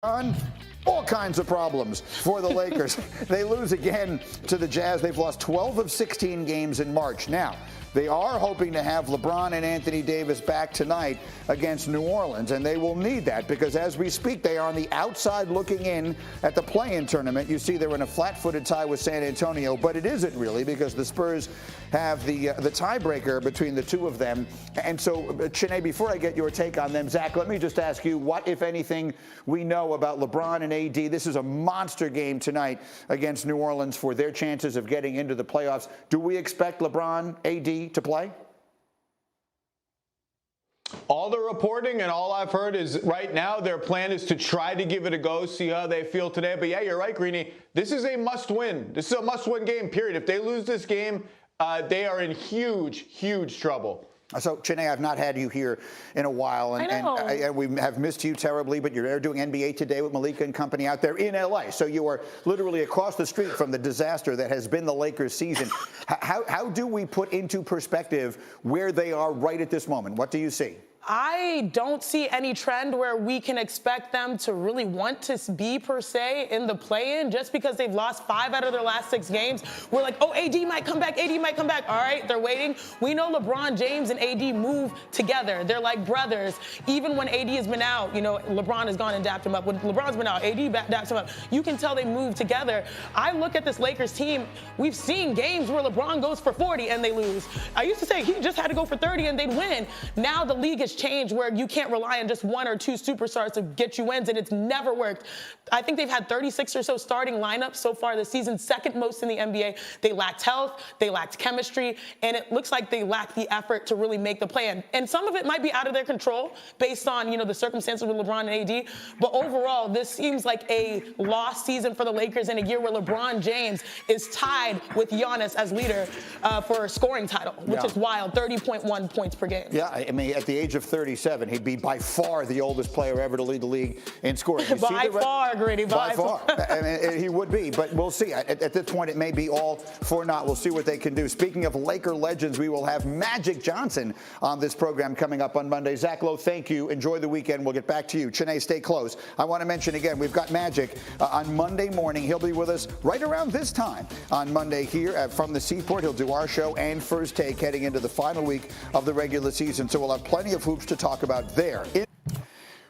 On all kinds of problems for the Lakers. They lose again to the Jazz. They've lost 12 of 16 games in March. Now, they are hoping to have LeBron and Anthony Davis back tonight against New Orleans, and they will need that because as we speak, they are on the outside looking in at the play-in tournament. You see they're in a flat-footed tie with San Antonio, but it isn't really because the Spurs have the tiebreaker between the two of them. And so, Chiney, before I get your take on them, Zach, let me just ask you what, if anything, we know about LeBron and AD. This is a monster game tonight against New Orleans for their chances of getting into the playoffs. Do we expect LeBron, AD to play? All the reporting and all I've heard is right now their plan is to try to give it a go, see how they feel today. But yeah, you're right, Greeny. This is a must-win. This is a must-win game, period. If they lose this game, they are in huge, huge trouble. So, Chiney, I've not had you here in a while, and we have missed you terribly, but you're there doing NBA Today with Malika and company out there in L.A., so you are literally across the street from the disaster that has been the Lakers season. How do we put into perspective where they are right at this moment? What do you see? I don't see any trend where we can expect them to really want to be, per se, in the play-in just because they've lost 5 out of their last 6 games. We're like, oh, AD might come back, AD might come back. All right, they're waiting. We know LeBron James and AD move together. They're like brothers. Even when AD has been out, you know, LeBron has gone and dapped him up. When LeBron's been out, AD daps him up. You can tell they move together. I look at this Lakers team. We've seen games where LeBron goes for 40 and they lose. I used to say he just had to go for 30 and they'd win. Now the league has changed where you can't rely on just 1 or 2 superstars to get you wins, and it's never worked. I think they've had 36 or so starting lineups so far this season, second most in the NBA. They lacked health, they lacked chemistry, and it looks like they lack the effort to really make the play. And some of it might be out of their control based on, you know, the circumstances with LeBron and AD. But overall, this seems like a lost season for the Lakers in a year where LeBron James is tied with Giannis as leader for a scoring title, which is wild, 30.1 points per game. Yeah, I mean, at the age of 37, he'd be by far the oldest player ever to lead the league in scoring. By far, Grady, by far. I mean, he would be, but we'll see. At this point, it may be all for naught. We'll see what they can do. Speaking of Laker legends, we will have Magic Johnson on this program coming up on Monday. Zach Lowe, thank you. Enjoy the weekend. We'll get back to you. Chiney, stay close. I want to mention again, we've got Magic on Monday morning. He'll be with us right around this time on Monday here from the Seaport. He'll do our show and First Take heading into the final week of the regular season. So we'll have plenty of hoops to talk about there.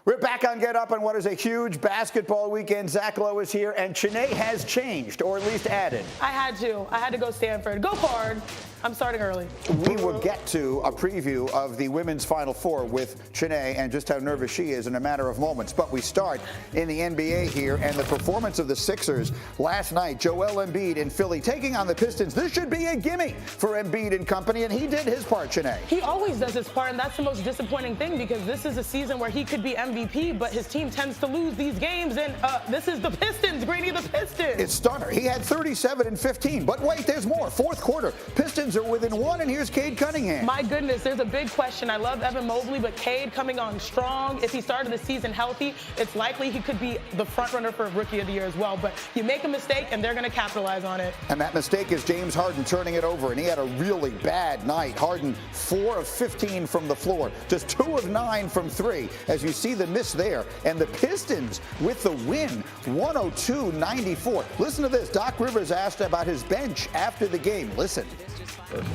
We're back on Get Up on what is a huge basketball weekend. Zach Lowe is here, and Chiney has changed, or at least added. I had to go Stanford. Go hard. I'm starting early. We will get to a preview of the women's Final Four with Chiney and just how nervous she is in a matter of moments. But we start in the NBA here and the performance of the Sixers last night. Joel Embiid in Philly taking on the Pistons. This should be a gimme for Embiid and company, and he did his part, Chiney. He always does his part, and that's the most disappointing thing because this is a season where he could be MVP, but his team tends to lose these games, and this is the Pistons, Greeny, the Pistons. It's stunner. He had 37 and 15, but wait, there's more. Fourth quarter, Pistons are within 1, and here's Cade Cunningham. My goodness, there's a big question. I love Evan Mobley, but Cade coming on strong. If he started the season healthy, it's likely he could be the front runner for Rookie of the Year as well. But you make a mistake, and they're going to capitalize on it. And that mistake is James Harden turning it over, and he had a really bad night. Harden 4 of 15 from the floor, just 2 of 9 from 3. As you see the miss there, and the Pistons with the win, 102-94. Listen to this. Doc Rivers asked about his bench after the game. Listen.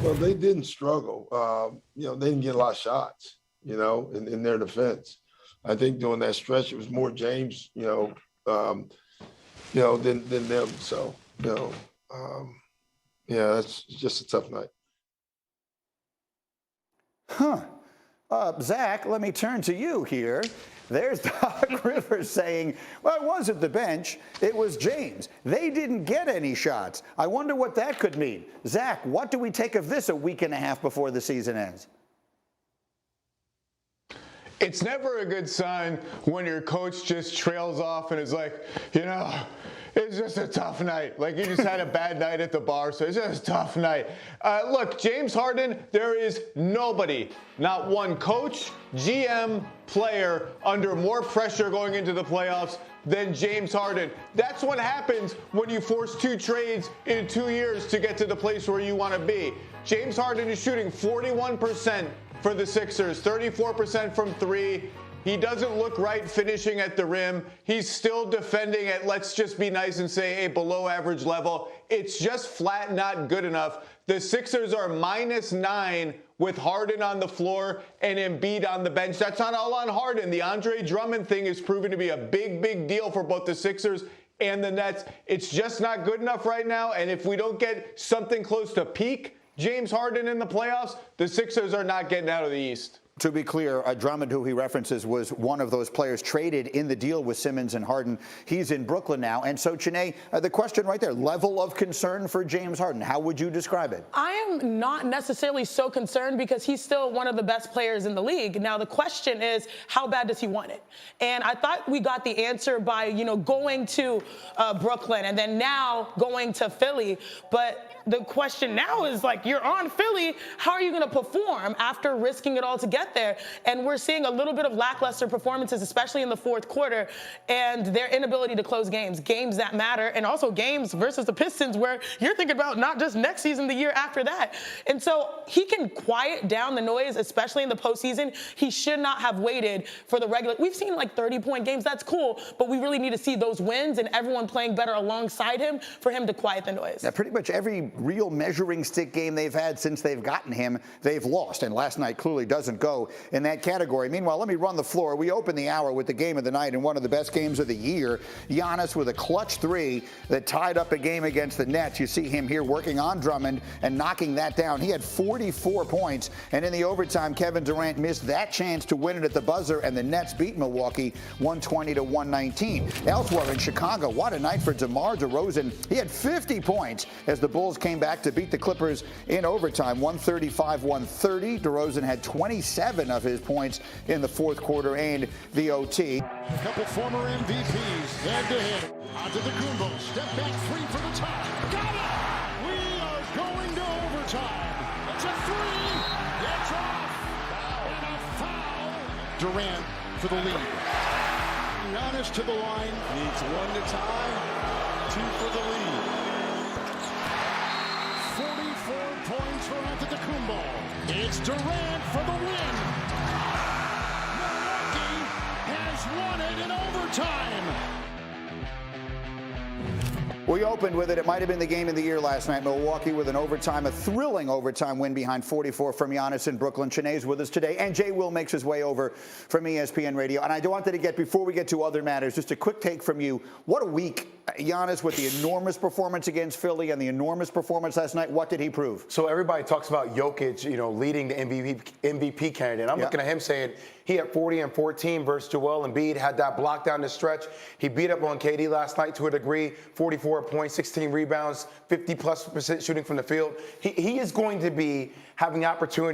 Well, they didn't struggle. You know, they didn't get a lot of shots, you know, in their defense. I think during that stretch, it was more James, than them. So, yeah, that's just a tough night. Zach, let me turn to you here. There's Doc Rivers saying, well, it wasn't the bench, it was James. They didn't get any shots. I wonder what that could mean. Zach, what do we take of this a week and a half before the season ends? It's never a good sign when your coach just trails off and is like, it's just a tough night. Like you just had a bad night at the bar, so it's just a tough night. Look, James Harden, there is nobody, not one coach, GM, player under more pressure going into the playoffs than James Harden. That's what happens when you force 2 trades in 2 years to get to the place where you want to be. James Harden is shooting 41% for the Sixers, 34% from 3. He doesn't look right finishing at the rim. He's still defending at, let's just be nice and say, a below average level. It's just flat not good enough. The Sixers are -9 with Harden on the floor and Embiid on the bench. That's not all on Harden. The Andre Drummond thing is proven to be a big, big deal for both the Sixers and the Nets. It's just not good enough right now. And if we don't get something close to peak James Harden in the playoffs, the Sixers are not getting out of the East. To be clear, Drummond, who he references, was one of those players traded in the deal with Simmons and Harden. He's in Brooklyn now. And so, Chiney, the question right there, level of concern for James Harden, how would you describe it? I am not necessarily so concerned because he's still one of the best players in the league. Now, the question is, how bad does he want it? And I thought we got the answer by, going to Brooklyn and then now going to Philly. But the question now is, you're on Philly. How are you going to perform after risking it all to get there? And we're seeing a little bit of lackluster performances, especially in the fourth quarter, and their inability to close games that matter, and also games versus the Pistons where you're thinking about not just next season, the year after that. And so he can quiet down the noise, especially in the postseason. He should not have waited for the regular. We've seen 30-point games. That's cool, but we really need to see those wins and everyone playing better alongside him for him to quiet the noise. Yeah, pretty much every real measuring stick game they've had since they've gotten him, they've lost. And last night clearly doesn't go in that category. Meanwhile, let me run the floor. We open the hour with the game of the night and one of the best games of the year. Giannis with a clutch three that tied up a game against the Nets. You see him here working on Drummond and knocking that down. He had 44 points. And in the overtime, Kevin Durant missed that chance to win it at the buzzer, and the Nets beat Milwaukee 120-119. Elsewhere in Chicago, what a night for DeMar DeRozan. He had 50 points as the Bulls came back to beat the Clippers in overtime, 135-130. DeRozan had 27 of his points in the fourth quarter and the OT. A couple former MVPs head-to-head. Onto the Kumbo. Step back three for the tie. Got it! We are going to overtime. It's a three. It's off. And a foul. Durant for the lead. Giannis to the line. Needs one to tie. Two for the lead. 44 points for Antetokounmpo. It's Durant for the win. Milwaukee has won it in overtime. We opened with it. It might have been the game of the year last night. Milwaukee with an overtime, a thrilling overtime win behind 44 from Giannis in Brooklyn. Chiney's with us today, and Jay Will makes his way over from ESPN Radio. And I wanted to get, before we get to other matters, just a quick take from you. What a week. Giannis with the enormous performance against Philly and the enormous performance last night. What did he prove? So everybody talks about Jokic, leading the MVP candidate. I'm looking at him saying he had 40 and 14 versus Joel Embiid, had that block down the stretch. He beat up on KD last night to a degree, 44 points, 16 rebounds, 50+% shooting from the field. He is going to be having the opportunity